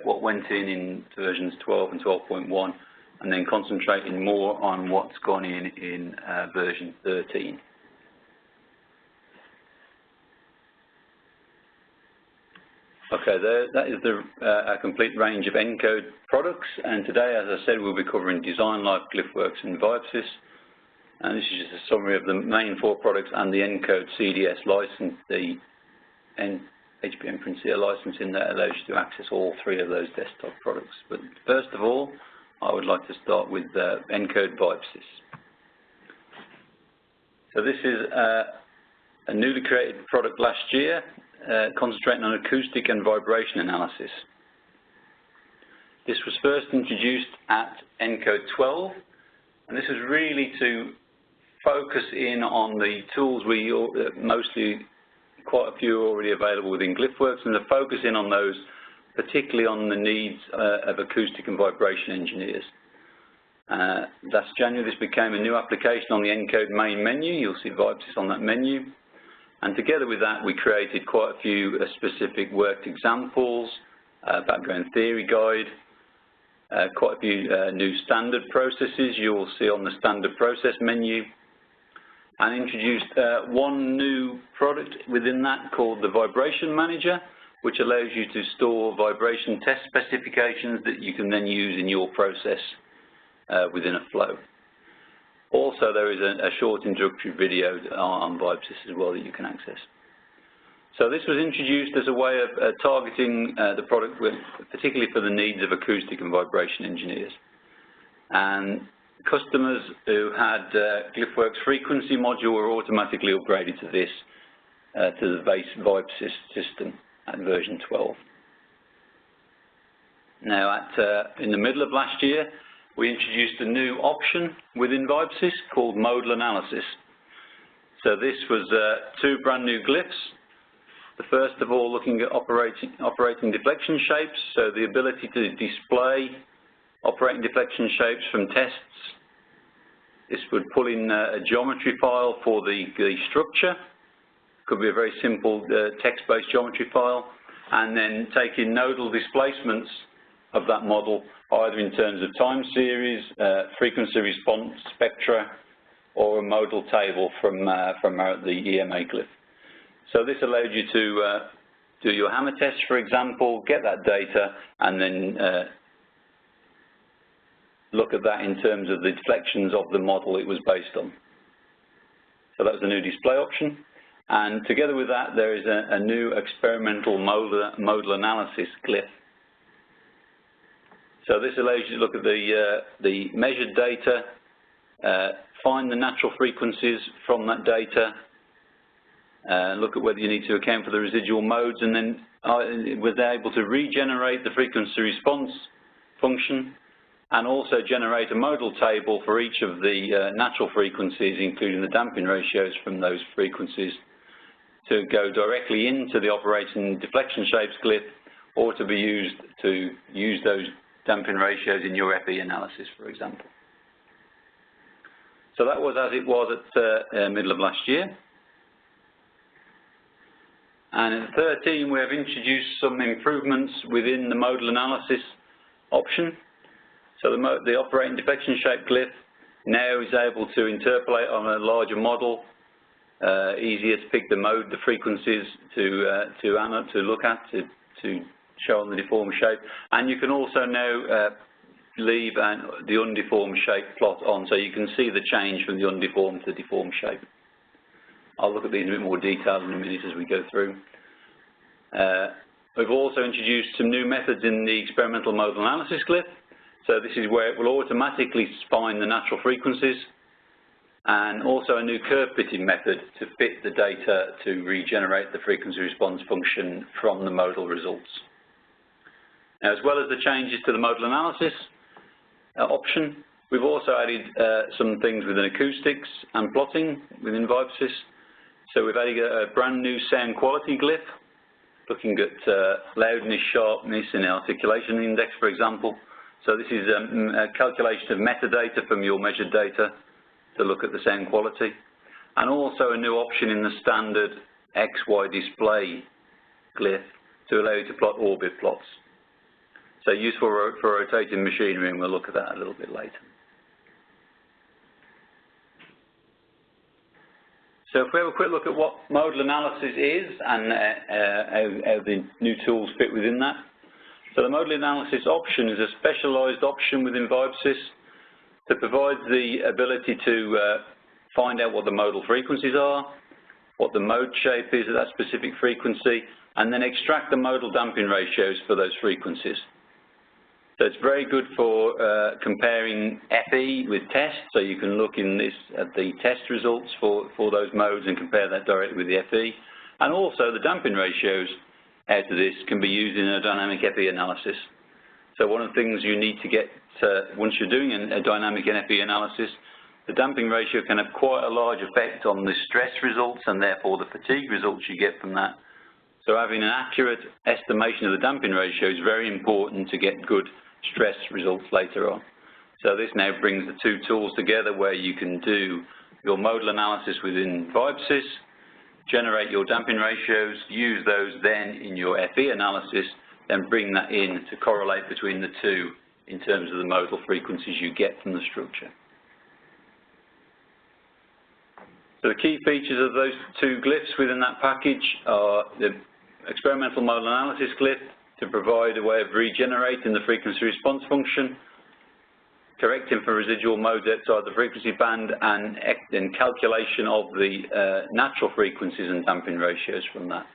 what went in versions 12 and 12.1, and then concentrating more on what's gone in version 13. Okay, that is a complete range of encode products, and today, as I said, we'll be covering DesignLife, GlyphWorks, and VibeSys. And this is just a summary of the main 4 products and the encode CDS license, the HPM Princia licensing that allows you to access all 3 of those desktop products. But first of all, I would like to start with encode VibeSys. So this is a newly created product last year, concentrating on acoustic and vibration analysis. This was first introduced at encode 12, and this is really to focus in on the tools mostly quite a few are already available within GlyphWorks, and to focus in on those, particularly on the needs of acoustic and vibration engineers. Last January, this became a new application on the encode main menu. You'll see VibeSys on that menu. And together with that, we created quite a few specific worked examples, background theory guide, quite a few new standard processes you will see on the standard process menu, and introduced one new product within that called the Vibration Manager, which allows you to store vibration test specifications that you can then use in your process within a flow. Also, there is a short introductory video on VibeSys as well that you can access. So this was introduced as a way of targeting the product, particularly for the needs of acoustic and vibration engineers. And customers who had GlyphWorks frequency module were automatically upgraded to this, to the base VibeSys system at version 12. Now, in the middle of last year, we introduced a new option within VibeSys called Modal Analysis. So this was 2 brand new glyphs. The first of all, looking at operating deflection shapes, so the ability to display operating deflection shapes from tests. This would pull in a geometry file for the structure. Could be a very simple text-based geometry file, and then take in nodal displacements of that model, either in terms of time series, frequency response spectra, or a modal table from the EMA glyph. So this allowed you to do your hammer test, for example, get that data, and then look at that in terms of the deflections of the model it was based on. So that was the new display option. And together with that, there is a new experimental modal analysis glyph. So this allows you to look at the measured data, find the natural frequencies from that data, look at whether you need to account for the residual modes, and then we're able to regenerate the frequency response function, and also generate a modal table for each of the natural frequencies, including the damping ratios from those frequencies, to go directly into the operating deflection shapes glyph, or to be used to use those damping ratios in your FE analysis, for example. So that was as it was at middle of last year. And in 13, we have introduced some improvements within the modal analysis option. So the operating deflection shape glyph now is able to interpolate on a larger model, easier to pick the mode, the frequencies to look at, to show on the deformed shape. And you can also now leave the undeformed shape plot on, so you can see the change from the undeformed to the deformed shape. I'll look at these in a bit more detail in a minute as we go through. We've also introduced some new methods in the experimental modal analysis glyph. So this is where it will automatically find the natural frequencies, and also a new curve fitting method to fit the data to regenerate the frequency response function from the modal results. Now, as well as the changes to the modal analysis option, we've also added some things within acoustics and plotting within VibeSys. So we've added a brand new sound quality glyph, looking at loudness, sharpness, and articulation index, for example. So this is a calculation of metadata from your measured data to look at the sound quality. And also a new option in the standard XY display glyph to allow you to plot orbit plots. So useful for rotating machinery, and we'll look at that a little bit later. So if we have a quick look at what modal analysis is and how the new tools fit within that. So the modal analysis option is a specialized option within VibeSys that provides the ability to find out what the modal frequencies are, what the mode shape is at that specific frequency, and then extract the modal damping ratios for those frequencies. So it's very good for comparing FE with tests, so you can look in this at the test results for those modes and compare that directly with the FE. And also the damping ratios out of this can be used in a dynamic FE analysis. So one of the things you need to get, once you're doing a dynamic FE analysis, the damping ratio can have quite a large effect on the stress results and therefore the fatigue results you get from that. So having an accurate estimation of the damping ratio is very important to get good stress results later on. So this now brings the two tools together where you can do your modal analysis within VibeSys, generate your damping ratios, use those then in your FE analysis, then bring that in to correlate between the two in terms of the modal frequencies you get from the structure. So the key features of those two glyphs within that package are the experimental modal analysis glyph to provide a way of regenerating the frequency response function, correcting for residual modes outside the frequency band, and calculation of the natural frequencies and damping ratios from that.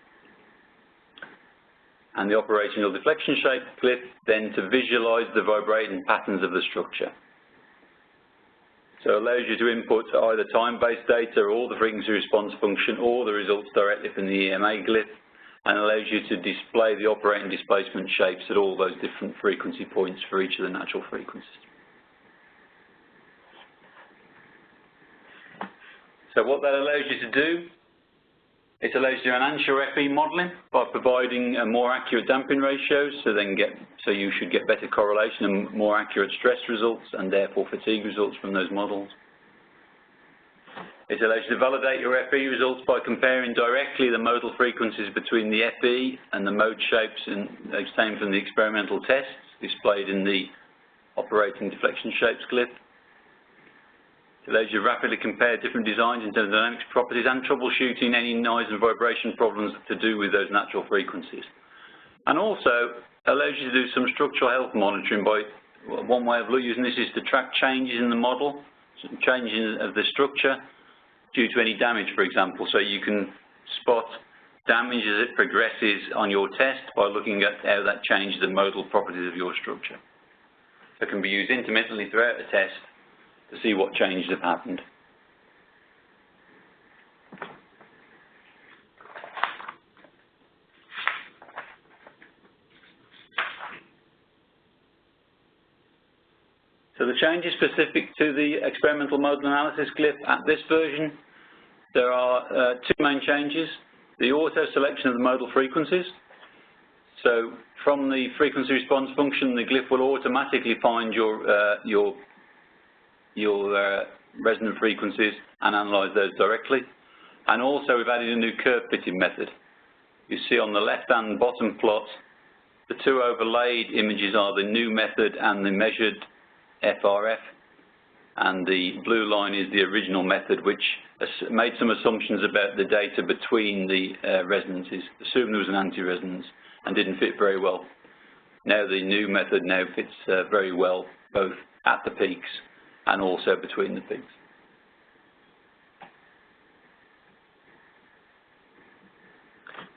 And the operational deflection shape glyph then to visualize the vibrating patterns of the structure. So it allows you to input either time-based data or the frequency response function or the results directly from the EMA glyph, and allows you to display the operating displacement shapes at all those different frequency points for each of the natural frequencies. So what that allows you to do, it allows you to enhance your FE modeling by providing more accurate damping ratios, so you should get better correlation and more accurate stress results and therefore fatigue results from those models. It allows you to validate your FE results by comparing directly the modal frequencies between the FE and the mode shapes obtained from the experimental tests displayed in the operating deflection shapes glyph. It allows you to rapidly compare different designs in terms of dynamics properties and troubleshooting any noise and vibration problems to do with those natural frequencies. And also allows you to do some structural health monitoring by, one way of using this is to track changes in the model, changes of the structure due to any damage, for example. So you can spot damage as it progresses on your test by looking at how that changes the modal properties of your structure. So it can be used intermittently throughout the test to see what changes have happened. So the changes specific to the experimental modal analysis glyph at this version, there are two main changes. The auto selection of the modal frequencies. So from the frequency response function, the glyph will automatically find your resonant frequencies and analyze those directly. And also we've added a new curve fitting method. You see on the left-hand bottom plot, the two overlaid images are the new method and the measured FRF, and the blue line is the original method, which made some assumptions about the data between the resonances, assumed there was an anti-resonance and didn't fit very well. Now the new method now fits very well, both at the peaks and also between the peaks.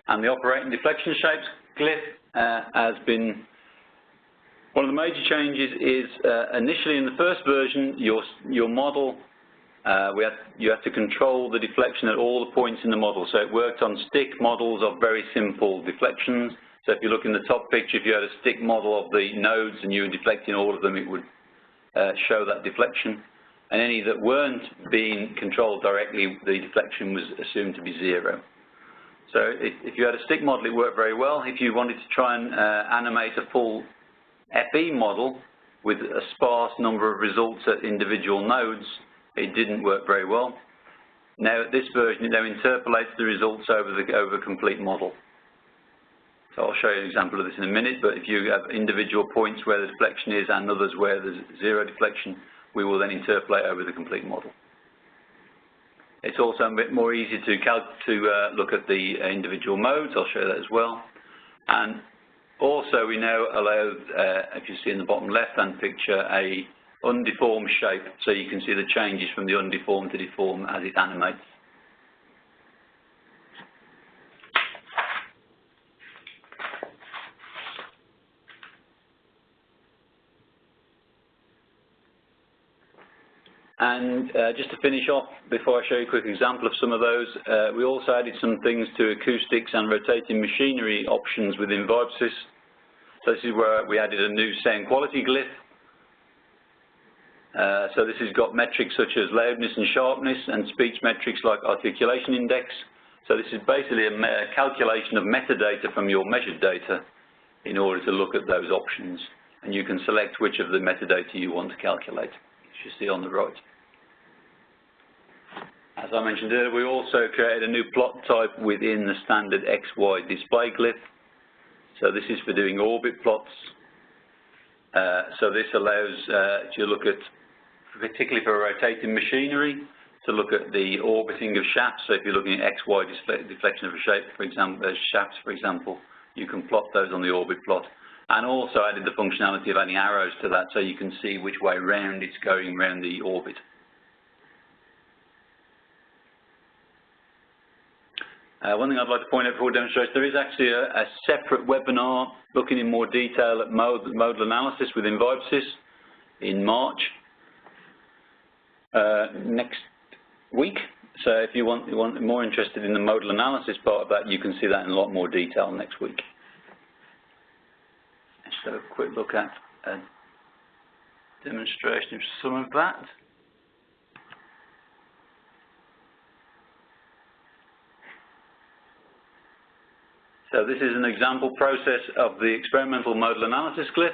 And the operating deflection shapes glyph has been, one of the major changes is initially in the first version, your model, you had to control the deflection at all the points in the model. So it worked on stick models of very simple deflections. So if you look in the top picture, if you had a stick model of the nodes and you were deflecting all of them, it would show that deflection. And any that weren't being controlled directly, the deflection was assumed to be zero. So if you had a stick model, it worked very well. If you wanted to try and animate a full FE model with a sparse number of results at individual nodes, it didn't work very well. Now at this version, it now interpolates the results over a complete model. So I'll show you an example of this in a minute, but if you have individual points where the deflection is and others where there's zero deflection, we will then interpolate over the complete model. It's also a bit more easy to look at the individual modes. I'll show you that as well. And also we now allow, if you see in the bottom left-hand picture, a undeformed shape, so you can see the changes from the undeformed to deformed as it animates. And just to finish off, before I show you a quick example of some of those, we also added some things to acoustics and rotating machinery options within VibeSys. So this is where we added a new sound quality glyph. So this has got metrics such as loudness and sharpness, and speech metrics like articulation index. So this is basically a calculation of metadata from your measured data in order to look at those options. And you can select which of the metadata you want to calculate, as you see on the right. As I mentioned earlier, we also created a new plot type within the standard XY display glyph. So this is for doing orbit plots. So this allows to look at, particularly for rotating machinery, to look at the orbiting of shafts. So if you're looking at XY deflection of a shape, for example, shafts, for example, you can plot those on the orbit plot. And also added the functionality of adding arrows to that, so you can see which way round it's going around the orbit. One thing I'd like to point out before demonstrating, there is actually a separate webinar looking in more detail at modal analysis within VibeSys in March next week. So if you want more interested in the modal analysis part of that, you can see that in a lot more detail next week. Let's have a quick look at a demonstration of some of that. So this is an example process of the experimental modal analysis glyph.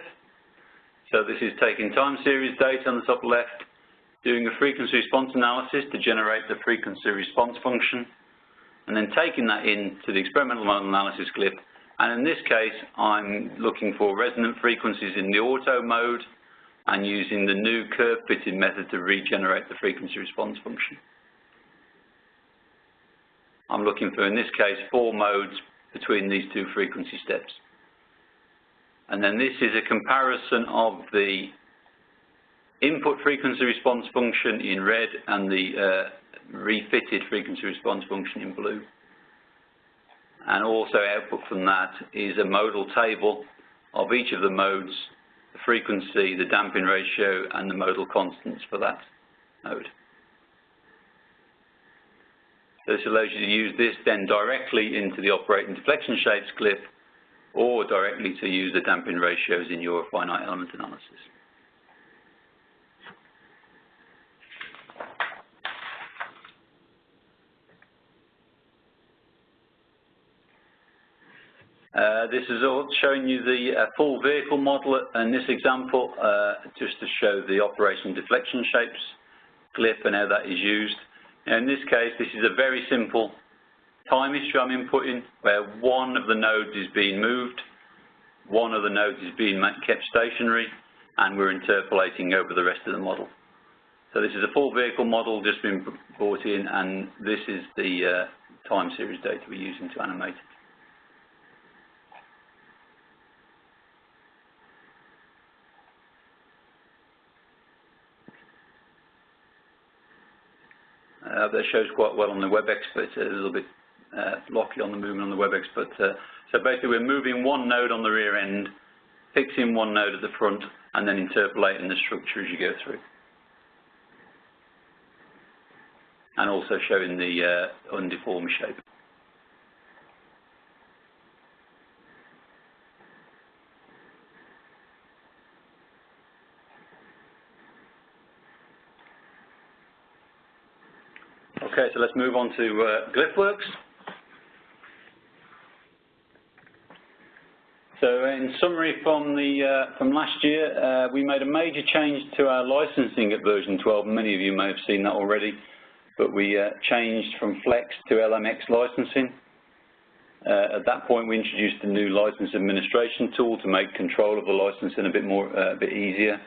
So this is taking time series data on the top left, doing a frequency response analysis to generate the frequency response function, and then taking that into the experimental modal analysis glyph. And in this case, I'm looking for resonant frequencies in the auto mode and using the new curve fitting method to regenerate the frequency response function. I'm looking for, in this case, 4 modes between these 2 frequency steps. And then this is a comparison of the input frequency response function in red and the refitted frequency response function in blue. And also output from that is a modal table of each of the modes, the frequency, the damping ratio, and the modal constants for that mode. So this allows you to use this then directly into the operating deflection shapes glyph, or directly to use the damping ratios in your finite element analysis. This is all showing you the full vehicle model in this example, just to show the operation deflection shapes glyph and how that is used. In this case, this is a very simple time history I'm inputting, where one of the nodes is being moved, one of the nodes is being kept stationary, and we're interpolating over the rest of the model. So this is a full vehicle model just been brought in, and this is the time series data we're using to animate it. That shows quite well on the WebEx, but it's a little bit blocky on the movement on the WebEx. But so basically, we're moving one node on the rear end, fixing one node at the front, and then interpolating the structure as you go through. And also showing the undeformed shape. Okay, so let's move on to GlyphWorks. So in summary from last year, we made a major change to our licensing at version 12. Many of you may have seen that already, but we changed from Flex to LMX licensing. At that point, we introduced a new license administration tool to make control of the licensing a bit easier.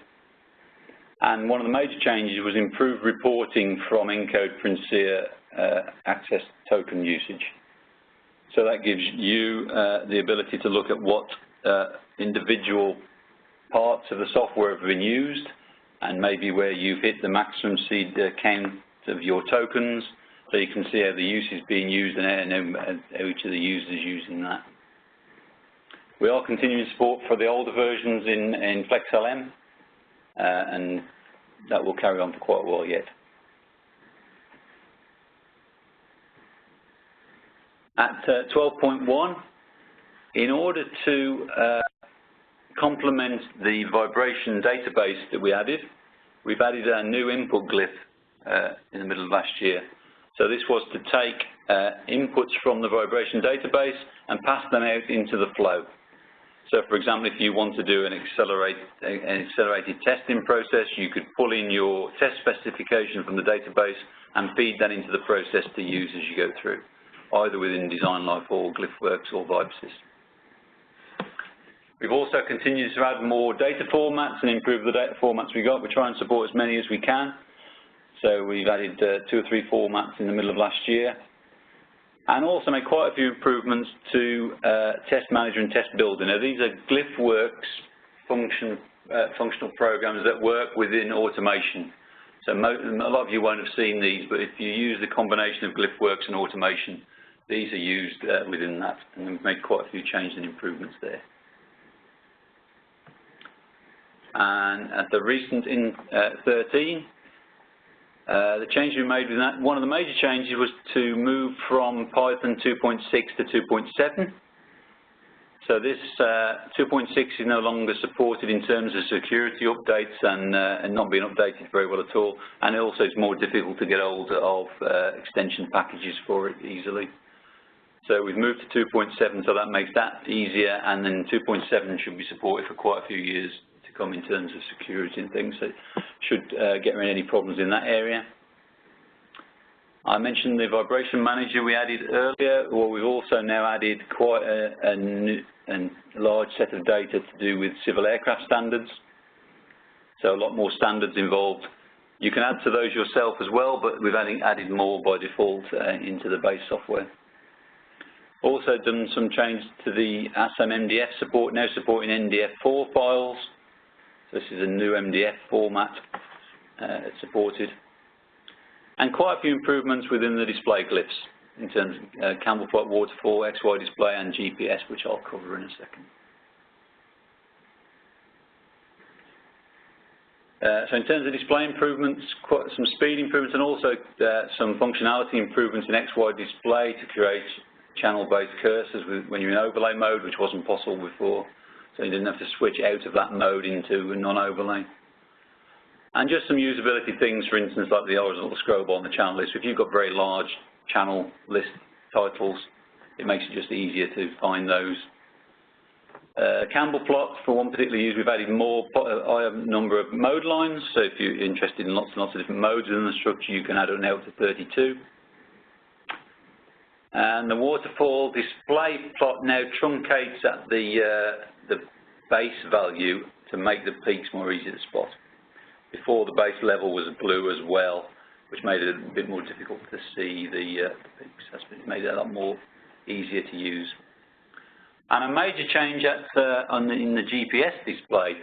And one of the major changes was improved reporting from encode Princia access token usage. So that gives you the ability to look at what individual parts of the software have been used, and maybe where you've hit the maximum seed count of your tokens, so you can see how the use is being used and how each of the users is using that. We are continuing support for the older versions in FlexLM, and that will carry on for quite a while yet. At 12.1, in order to complement the vibration database that we've added a new input glyph in the middle of last year. So this was to take inputs from the vibration database and pass them out into the flow. So for example, if you want to do an accelerated testing process, you could pull in your test specification from the database and feed that into the process to use as you go through, either within DesignLife or GlyphWorks or VibeSys. We've also continued to add more data formats and improve the data formats we got. We try and support as many as we can. So we've added 2 or 3 formats in the middle of last year, and also made quite a few improvements to Test Manager and Test Builder. Now these are GlyphWorks functional programs that work within automation. So a lot of you won't have seen these, but if you use the combination of GlyphWorks and automation, these are used within that, and we've made quite a few changes and improvements there. And at the recent in 13, the change we made with that, one of the major changes was to move from Python 2.6 to 2.7. So this 2.6 is no longer supported in terms of security updates and not being updated very well at all. And also it's more difficult to get hold of extension packages for it easily. So we've moved to 2.7, so that makes that easier, and then 2.7 should be supported for quite a few years to come in terms of security and things, so should get rid of any problems in that area. I mentioned the vibration manager we added earlier. Well, we've also now added quite a large set of data to do with civil aircraft standards. So a lot more standards involved. You can add to those yourself as well, but we've added more by default into the base software. Also done some changes to the ASM MDF support, now supporting NDF4 files. So this is a new MDF format it's supported. And quite a few improvements within the display glyphs in terms of Campbell plot, waterfall, XY display, and GPS, which I'll cover in a second. So in terms of display improvements, quite some speed improvements, and also some functionality improvements in XY display to create channel-based cursors when you're in overlay mode, which wasn't possible before. So you didn't have to switch out of that mode into a non-overlay. And just some usability things, for instance, like the horizontal scroll bar on the channel list. If you've got very large channel list titles, it makes it just easier to find those. Campbell plot, for one particular use, we've added more higher number of mode lines. So if you're interested in lots and lots of different modes within the structure, you can add it now to 32. And the waterfall display plot now truncates at the base value to make the peaks more easy to spot. Before, the base level was blue as well, which made it a bit more difficult to see the peaks. That's made it a lot more easier to use. And a major change in the GPS display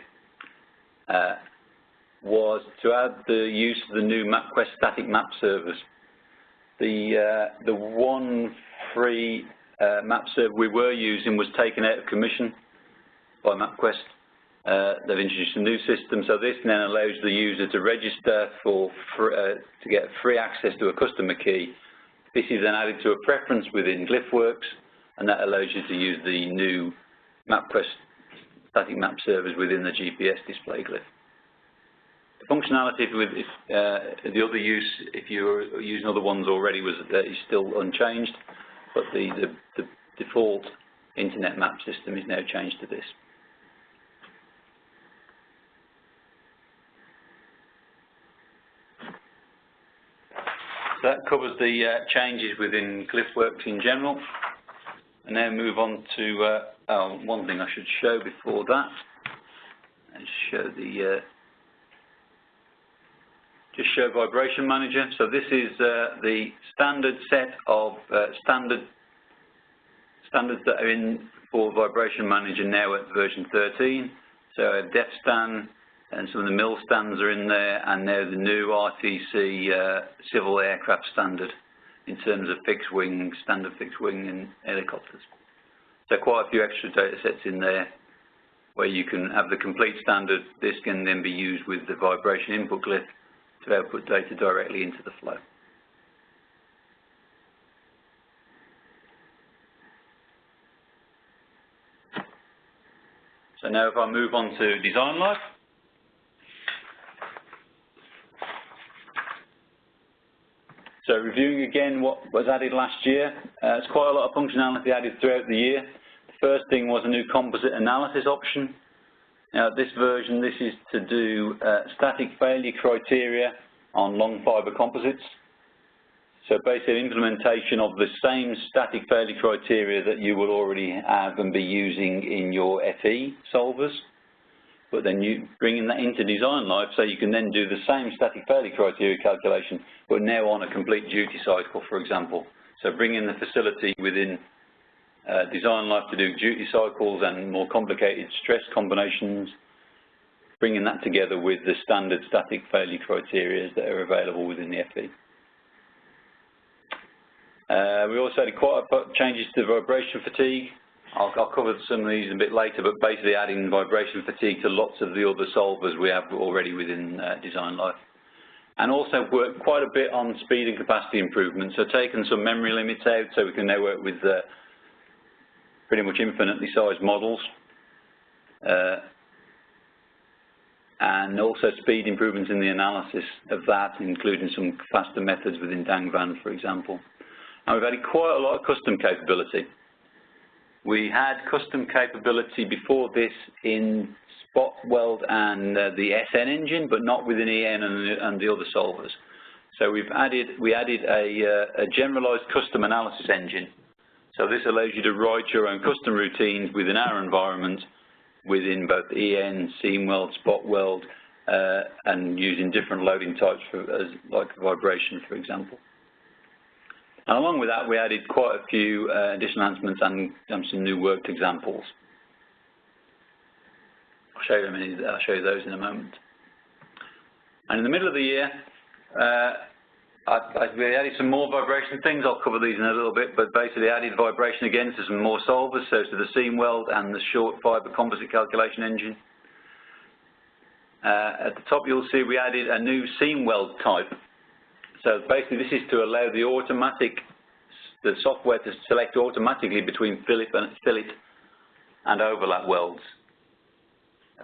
was to add the use of the new MapQuest static map servers. The one free map server we were using was taken out of commission by MapQuest. They've introduced a new system, so this now allows the user to register to get free access to a customer key. This is then added to a preference within GlyphWorks, and that allows you to use the new MapQuest static map servers within the GPS display glyph. The functionality with the other use, if you're using other ones already, is still unchanged, but the default internet map system is now changed to this. So that covers the changes within GlyphWorks in general. And now move on to one thing I should show before that. And show the just show Vibration Manager. So this is the standard set of standards that are in for Vibration Manager now at version 13. So def stand and some of the mill stands are in there, and now the new RTC civil aircraft standard in terms of fixed wing, standard fixed wing and helicopters. So quite a few extra data sets in there where you can have the complete standard. This can then be used with the vibration input glyph to output data directly into the flow. So now if I move on to DesignLife. So reviewing again what was added last year, there's quite a lot of functionality added throughout the year. The first thing was a new composite analysis option. Now this version, this is to do static failure criteria on long fiber composites. So basically implementation of the same static failure criteria that you will already have and be using in your FE solvers. But then you bringing that into DesignLife so you can then do the same static failure criteria calculation, but now on a complete duty cycle, for example. So bringing the facility within DesignLife to do duty cycles and more complicated stress combinations, bringing that together with the standard static failure criteria that are available within the FE. We also had quite a changes to vibration fatigue. I'll cover some of these a bit later, but basically adding vibration fatigue to lots of the other solvers we have already within DesignLife. And also worked quite a bit on speed and capacity improvements, so taking some memory limits out so we can now work with pretty much infinitely sized models. And also speed improvements in the analysis of that, including some faster methods within Dangvan, for example. And we've added quite a lot of custom capability. We had custom capability before this in spot weld and the SN engine, but not within EN and the other solvers. So we added a generalized custom analysis engine. So this allows you to write your own custom routines within our environment, within both EN, seam weld, spot weld, and using different loading types like vibration, for example. And along with that, we added quite a few additional enhancements and some new worked examples. I'll show you those in a moment. And in the middle of the year, we added some more vibration things. I'll cover these in a little bit, but basically added vibration again to some more solvers, so to the seam weld and the short fiber composite calculation engine. At the top, you'll see we added a new seam weld type. So basically this is to allow the software to select automatically between fillet and overlap welds.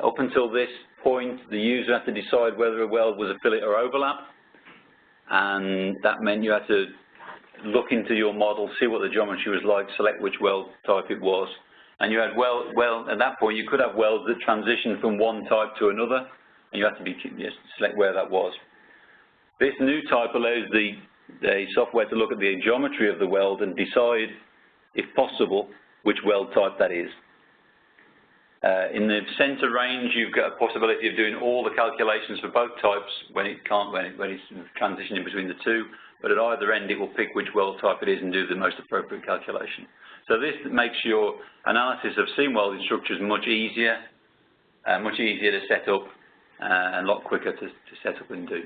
Up until this point, the user had to decide whether a weld was a fillet or overlap, and that meant you had to look into your model, see what the geometry was like, select which weld type it was. And you had at that point you could have welds that transitioned from one type to another, and you had to select where that was. This new type allows the software to look at the geometry of the weld and decide, if possible, which weld type that is. In the center range, you've got a possibility of doing all the calculations for both types when it's transitioning between the two, but at either end it will pick which weld type it is and do the most appropriate calculation. So this makes your analysis of seam welding structures much easier to set up and a lot quicker to set up and do.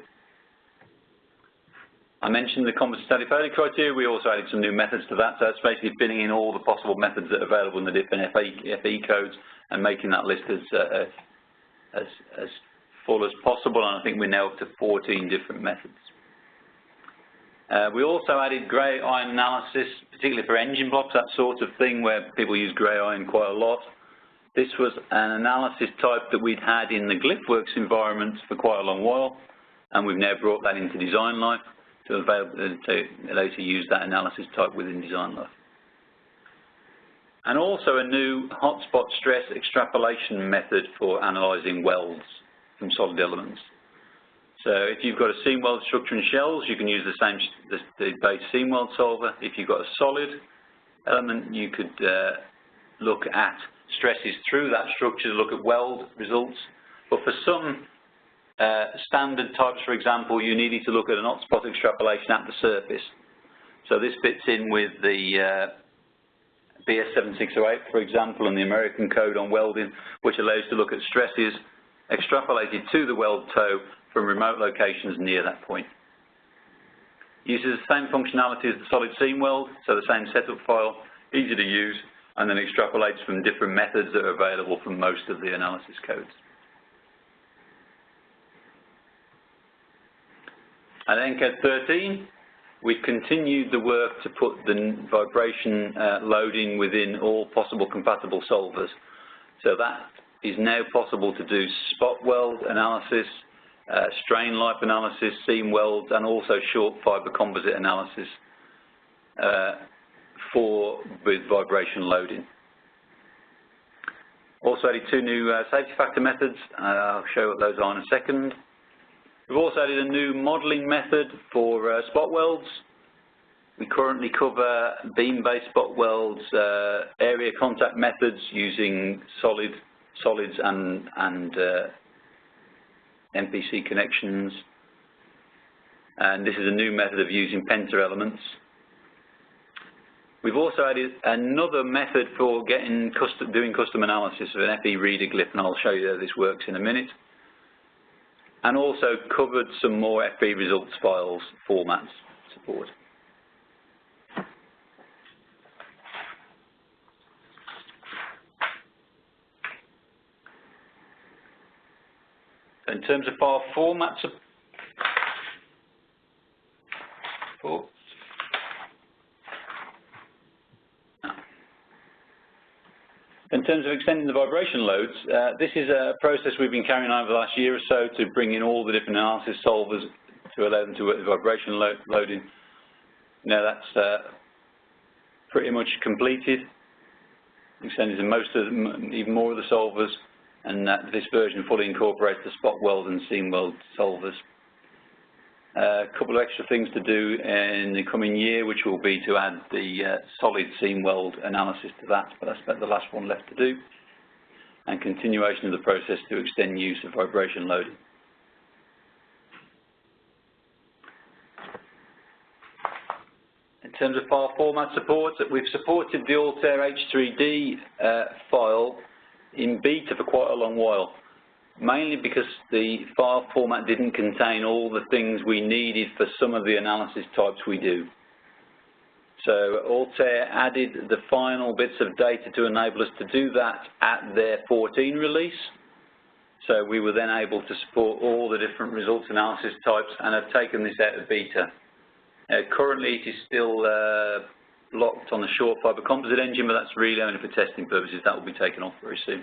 I mentioned the composite static failure criteria. We also added some new methods to that. So it's basically filling in all the possible methods that are available in the different FE codes and making that list as full as possible. And I think we're now up to 14 different methods. We also added grey iron analysis, particularly for engine blocks, that sort of thing where people use grey iron quite a lot. This was an analysis type that we'd had in the GlyphWorks environment for quite a long while, and we've now brought that into DesignLife to allow you to use that analysis type within DesignLife. And also a new hotspot stress extrapolation method for analyzing welds from solid elements. So if you've got a seam weld structure and shells, you can use the base seam weld solver. If you've got a solid, element, you could look at stresses through that structure to look at weld results. But for some standard types, for example, you needed to look at an hotspot extrapolation at the surface. So this fits in with the BS7608, for example, and the American code on welding, which allows to look at stresses extrapolated to the weld toe from remote locations near that point. Uses the same functionality as the solid seam weld, so the same setup file, easy to use, and then extrapolates from different methods that are available from most of the analysis codes. At encode 13, we've continued the work to put the vibration loading within all possible compatible solvers. So that is now possible to do spot weld analysis, strain life analysis, seam welds, and also short fiber composite analysis with vibration loading. Also added 2 new safety factor methods. I'll show what those are in a second. We've also added a new modelling method for spot welds. We currently cover beam-based spot welds, area contact methods using solids and MPC connections. And this is a new method of using penta elements. We've also added another method for doing custom analysis of an FE reader glyph, and I'll show you how this works in a minute. And also covered some more FE results files formats support. In terms of file format support, in terms of extending the vibration loads, this is a process we've been carrying on over the last year or so to bring in all the different analysis solvers to allow them to work with vibration loading. Now that's pretty much completed. Extended to most of them, even more of the solvers, and this version fully incorporates the spot weld and seam weld solvers. A couple of extra things to do in the coming year, which will be to add the solid seam weld analysis to that, but that's about the last one left to do, and continuation of the process to extend use of vibration loading. In terms of file format support, we've supported the Altair H3D file in beta for quite a long while, mainly because the file format didn't contain all the things we needed for some of the analysis types we do. So Altair added the final bits of data to enable us to do that at their 14 release. So we were then able to support all the different results analysis types and have taken this out of beta. Currently it is still locked on the short fiber composite engine, but that's really only for testing purposes. That will be taken off very soon.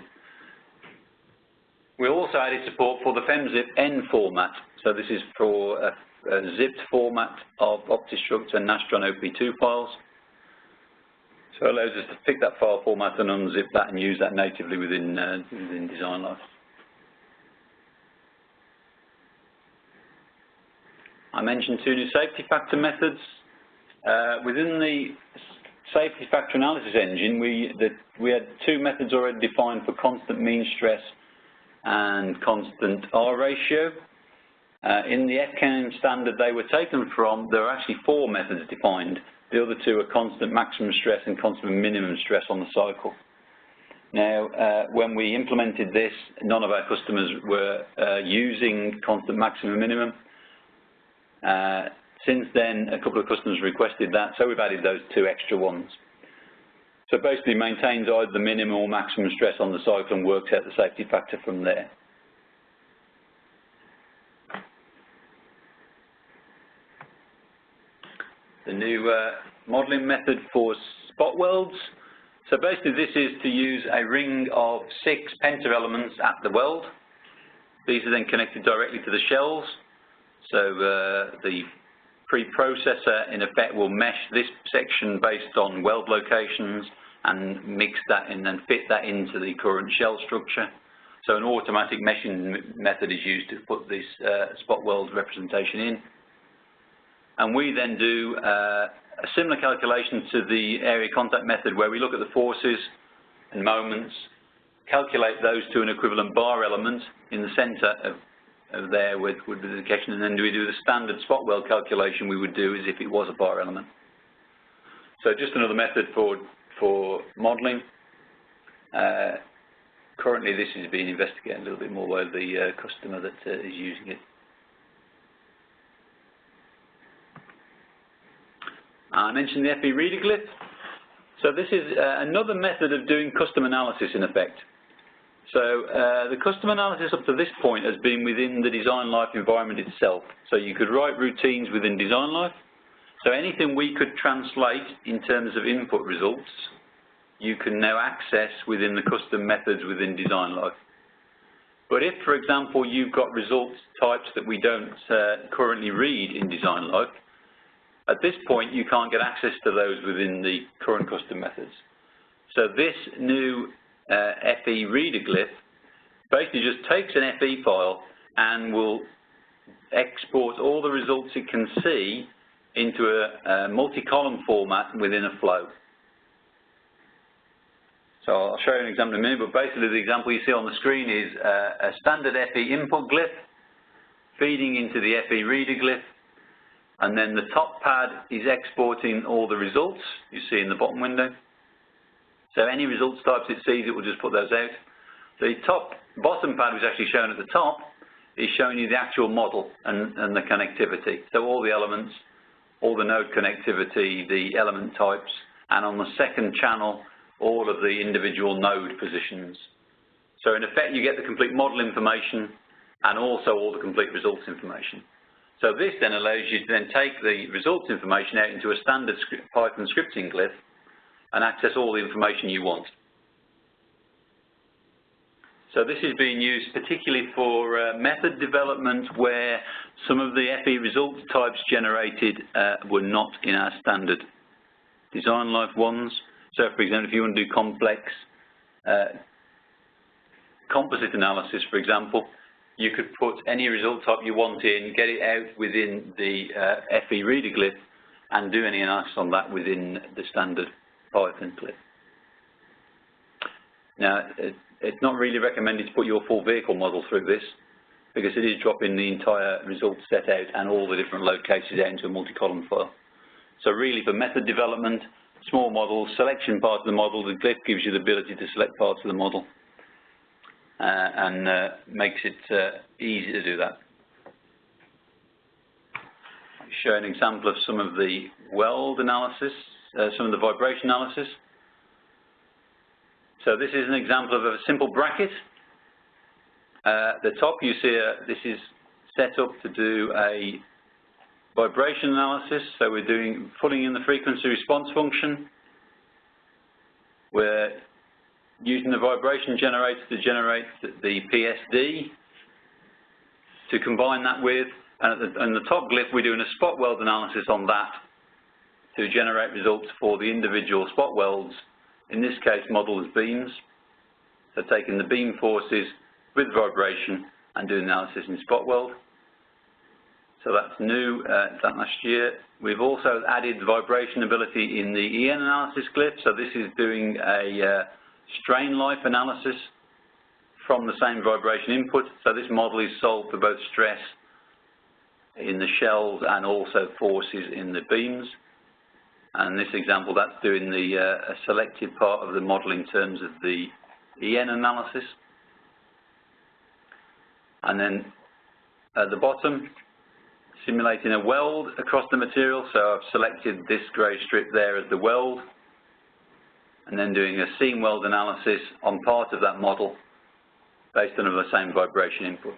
We also added support for the FemZip N format. So this is for a zipped format of OptiStruct and Nastran OP2 files. So it allows us to pick that file format and unzip that and use that natively within DesignLife. I mentioned 2 new safety factor methods. Within the safety factor analysis engine, we had 2 methods already defined for constant mean stress and constant R ratio. In the FCAN standard they were taken from, there are actually 4 methods defined. The other 2 are constant maximum stress and constant minimum stress on the cycle. Now, when we implemented this, none of our customers were using constant maximum minimum. Since then, a couple of customers requested that, so we've added those 2 extra ones. So it basically maintains either the minimum or maximum stress on the cycle and works out the safety factor from there. The new modelling method for spot welds. So basically this is to use a ring of 6 penta elements at the weld. These are then connected directly to the shells. So the preprocessor in effect will mesh this section based on weld locations and mix that in and fit that into the current shell structure. So an automatic meshing method is used to put this spot weld representation in. And we then do a similar calculation to the area contact method, where we look at the forces and moments, calculate those to an equivalent bar element in the center of there would be the defection, and then we do the standard spot weld calculation we would do as if it was a bar element. So just another method for modelling. Currently this is being investigated a little bit more by the customer that is using it. I mentioned the FE reader glyph. So this is another method of doing custom analysis in effect. So the custom analysis up to this point has been within the DesignLife environment itself. So you could write routines within DesignLife. So anything we could translate in terms of input results, you can now access within the custom methods within DesignLife. But if, for example, you've got results types that we don't currently read in DesignLife, at this point you can't get access to those within the current custom methods. So this new FE reader glyph basically just takes an FE file and will export all the results it can see into a multi-column format within a flow. So I'll show you an example in a minute, but basically the example you see on the screen is a standard FE input glyph feeding into the FE reader glyph, and then the top pad is exporting all the results you see in the bottom window. So any results types it sees, it will just put those out. The bottom pad, which is actually shown at the top, is showing you the actual model and the connectivity. So all the elements, all the node connectivity, the element types, and on the second channel, all of the individual node positions. So in effect, you get the complete model information and also all the complete results information. So this then allows you to then take the results information out into a standard Python scripting glyph and access all the information you want. So this is being used particularly for method development where some of the FE results types generated were not in our standard DesignLife ones. So for example, if you want to do complex composite analysis, for example, you could put any result type you want in, get it out within the FE reader glyph, and do any analysis on that within the standard Python glyph. Now, it's not really recommended to put your full vehicle model through this, because it is dropping the entire result set out and all the different load cases out into a multi-column file. So really for method development, small models, selection part of the model, the glyph gives you the ability to select parts of the model and makes it easy to do that. I'll show an example of some of the weld analysis, some of the vibration analysis. So this is an example of a simple bracket. At the top you see this is set up to do a vibration analysis. So we're pulling in the frequency response function. We're using the vibration generator to generate the PSD to combine that with, and on the top glyph we're doing a spot weld analysis on that to generate results for the individual spot welds, in this case modeled as beams. So taking the beam forces with vibration and doing analysis in spot weld. So that's new, done last year. We've also added vibration ability in the EN analysis glyph. So this is doing a strain life analysis from the same vibration input. So this model is solved for both stress in the shells and also forces in the beams. And this example, that's doing the selected part of the model in terms of the EN analysis. And then at the bottom, simulating a weld across the material. So I've selected this grey strip there as the weld, and then doing a seam weld analysis on part of that model based on the same vibration input.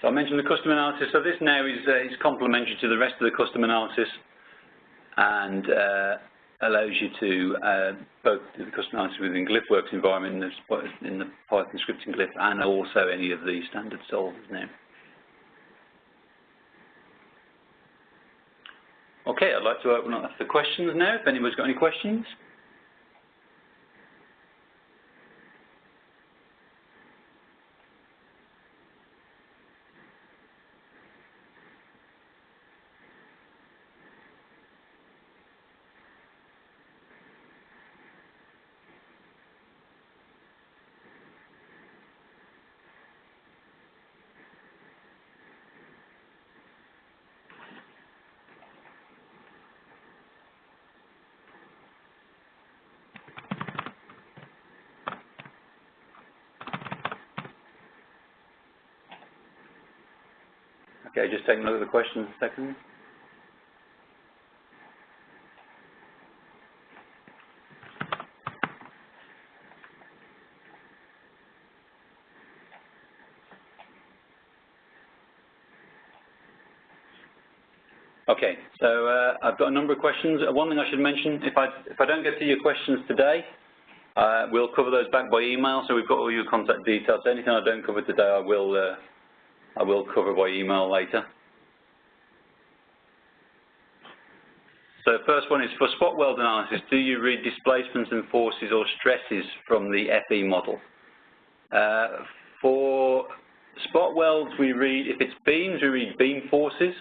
So I mentioned the custom analysis. So this now is complementary to the rest of the custom analysis, and allows you to both do the custom analysis within GlyphWorks environment in the Python scripting glyph and also any of the standard solvers now. Okay, I'd like to open up for questions now, if anybody's got any questions. Okay, just taking a look at the questions a second. Okay, so I've got a number of questions. One thing I should mention, if I don't get to your questions today, we'll cover those back by email. So we've got all your contact details. Anything I don't cover today, I will cover by email later. So the first one is, for spot weld analysis, do you read displacements and forces or stresses from the FE model? For spot welds, we read, if it's beams, we read beam forces.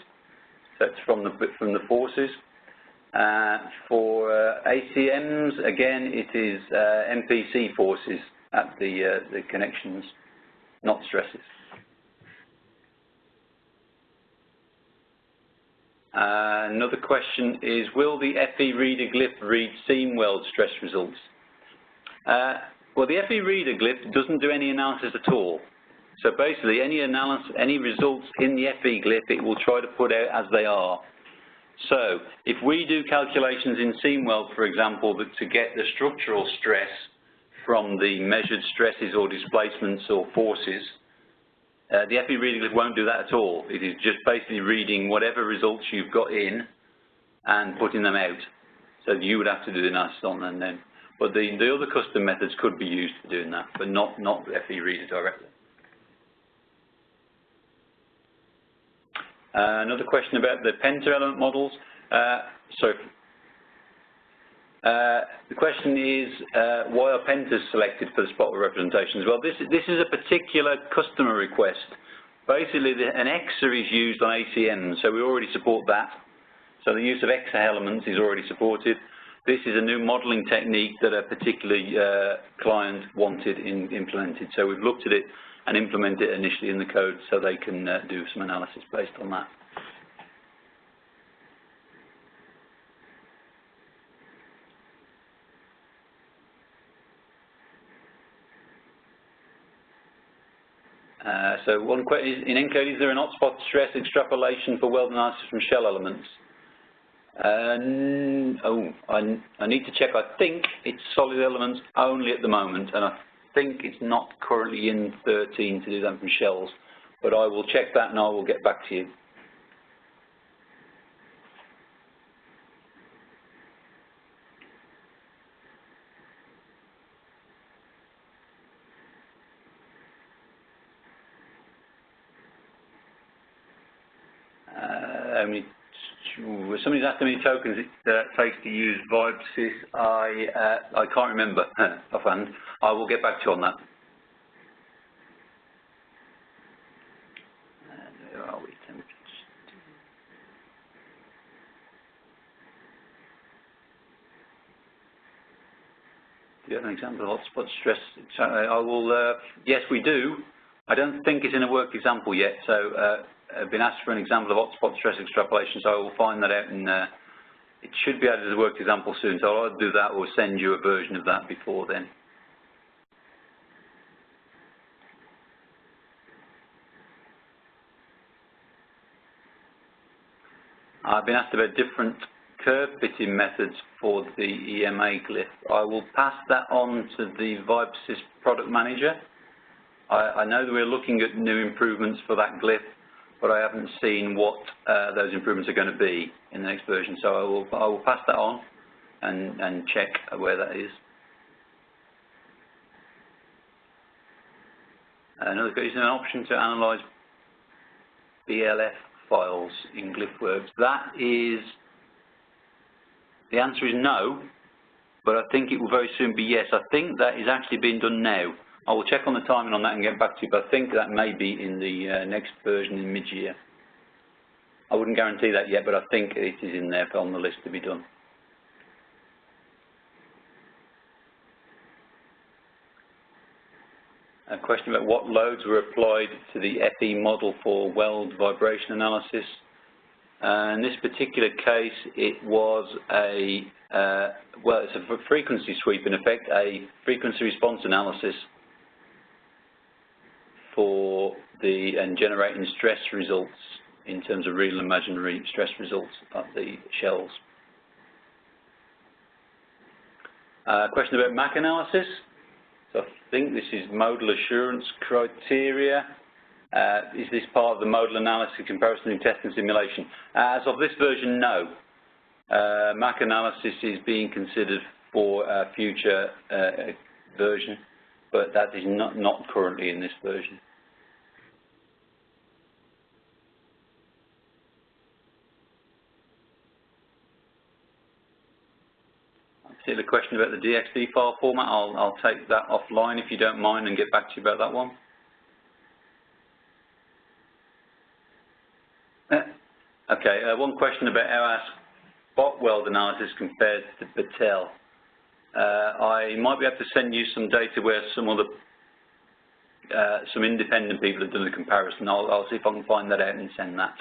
So it's from the forces. For ACMs, again, it is MPC forces at the connections, not stresses. Another question is, will the FE reader glyph read seam weld stress results? Well, the FE reader glyph doesn't do any analysis at all. So basically, any results in the FE glyph, it will try to put out as they are. So if we do calculations in seam weld, for example, to get the structural stress from the measured stresses or displacements or forces, the FE reader glyph won't do that at all. It is just basically reading whatever results you've got in and putting them out. So you would have to do the analysis on them then. But the other custom methods could be used for doing that, but not the FE reader directly. Another question about the penta element models. The question is, why are pentas selected for the spot representations? Well, this is a particular customer request. Basically, an exa is used on ACMs, so we already support that. So the use of exa elements is already supported. This is a new modeling technique that a particular client wanted implemented. So we've looked at it and implemented it initially in the code so they can do some analysis based on that. So one question is, in encode, is there an hotspot stress extrapolation for weld analysis from shell elements? I need to check. I think it's solid elements only at the moment, and I think it's not currently in 13 to do that from shells. But I will check that and I will get back to you. Somebody's asked how many tokens it takes to use VibeSys. I can't remember offhand. I will get back to you on that. Where are we? Do you have an example of hotspot stress? I will. Yes, we do. I don't think it's in a work example yet, so. I've been asked for an example of hotspot stress extrapolation, so I will find that out, and it should be added as a work example soon. So I'll either do that or send you a version of that before then. I've been asked about different curve fitting methods for the EMA glyph. I will pass that on to the VibeSys product manager. I know that we're looking at new improvements for that glyph, but I haven't seen what those improvements are going to be in the next version. So I will pass that on, and check where that is. Another question, is there an option to analyze BLF files in GlyphWorks? The answer is no, but I think it will very soon be yes. I think that is actually being done now. I will check on the timing on that and get back to you, but I think that may be in the next version in mid-year. I wouldn't guarantee that yet, but I think it is in there on the list to be done. A question about what loads were applied to the FE model for weld vibration analysis. In this particular case, it was well, it's a frequency sweep, in effect, a frequency response analysis and generating stress results in terms of real and imaginary stress results of the shells. Question about MAC analysis. So I think this is modal assurance criteria. Is this part of the modal analysis comparison in test and simulation? As of this version, no. MAC analysis is being considered for a future version, but that is not currently in this version. I see the question about the DXD file format. I'll take that offline if you don't mind and get back to you about that one. Okay, one question about our spot weld analysis compared to Battelle. I might be able to send you some data where some independent people have done a comparison. I'll see if I can find that out and send that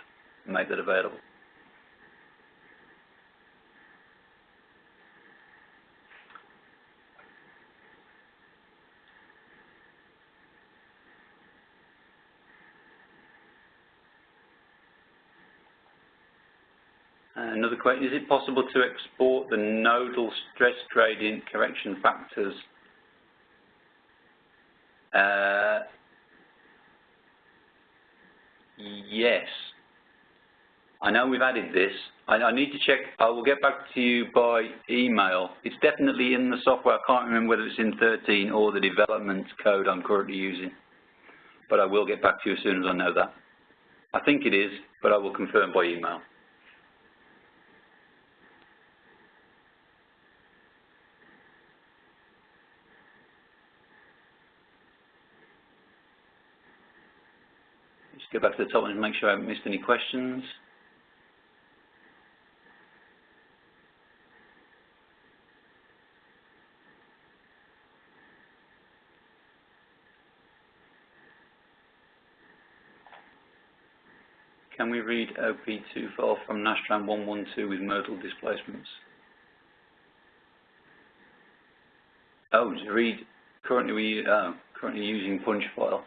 and make that available. Another question, is it possible to export the nodal stress gradient correction factors? Yes. I know we've added this. I need to check. I will get back to you by email. It's definitely in the software. I can't remember whether it's in 13 or the development code I'm currently using. But I will get back to you as soon as I know that. I think it is, but I will confirm by email. Just go back to the top and make sure I haven't missed any questions. Can we read OP2 file from Nastran 112 with modal displacements? Oh, to read, currently using punch file.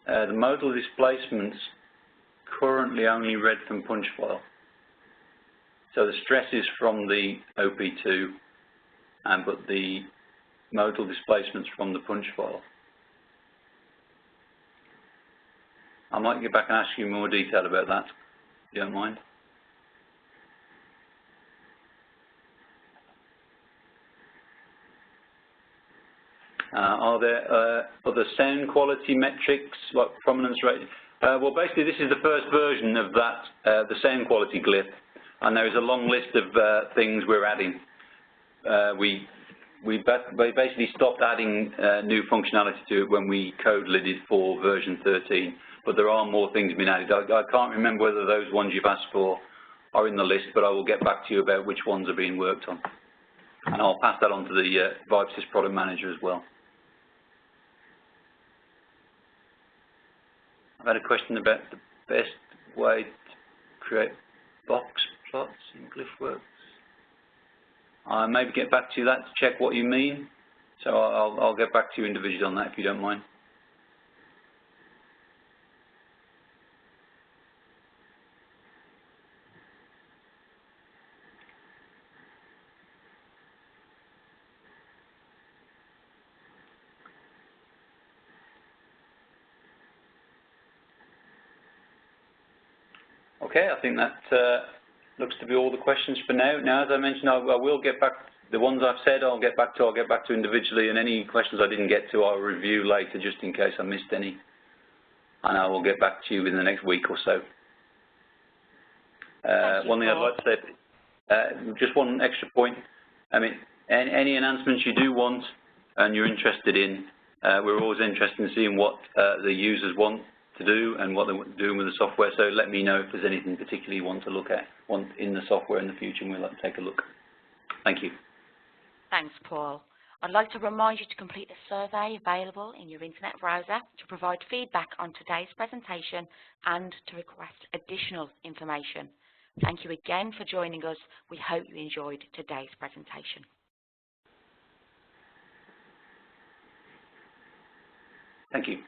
The modal displacements currently only read from punch file. So the stress is from the OP2, but the modal displacements from the punch file. I might get back and ask you more detail about that, if you don't mind. Are there other sound quality metrics, like prominence rate? Well, basically, this is the first version of that, the sound quality glyph, and there is a long list of things we're adding. We basically stopped adding new functionality to it when we code lidded for version 13, but there are more things being added. I can't remember whether those ones you've asked for are in the list, but I will get back to you about which ones are being worked on. And I'll pass that on to the VibeSys product manager as well. I've had a question about the best way to create box plots in GlyphWorks. I'll maybe get back to you that to check what you mean. So I'll get back to you individually on that if you don't mind. Okay, I think that looks to be all the questions for now. Now, as I mentioned, I will get back, the ones I've said I'll get back to individually, and any questions I didn't get to I'll review later just in case I missed any. And I will get back to you in the next week or so. One thing I'd like to say, just one extra point. I mean, any enhancements you do want and you're interested in, we're always interested in seeing what the users want to do and what they're doing with the software. So let me know if there's anything particularly you want to look at in the software in the future, and we'll like to take a look. Thank you. Thanks, Paul. I'd like to remind you to complete the survey available in your internet browser to provide feedback on today's presentation and to request additional information. Thank you again for joining us. We hope you enjoyed today's presentation. Thank you.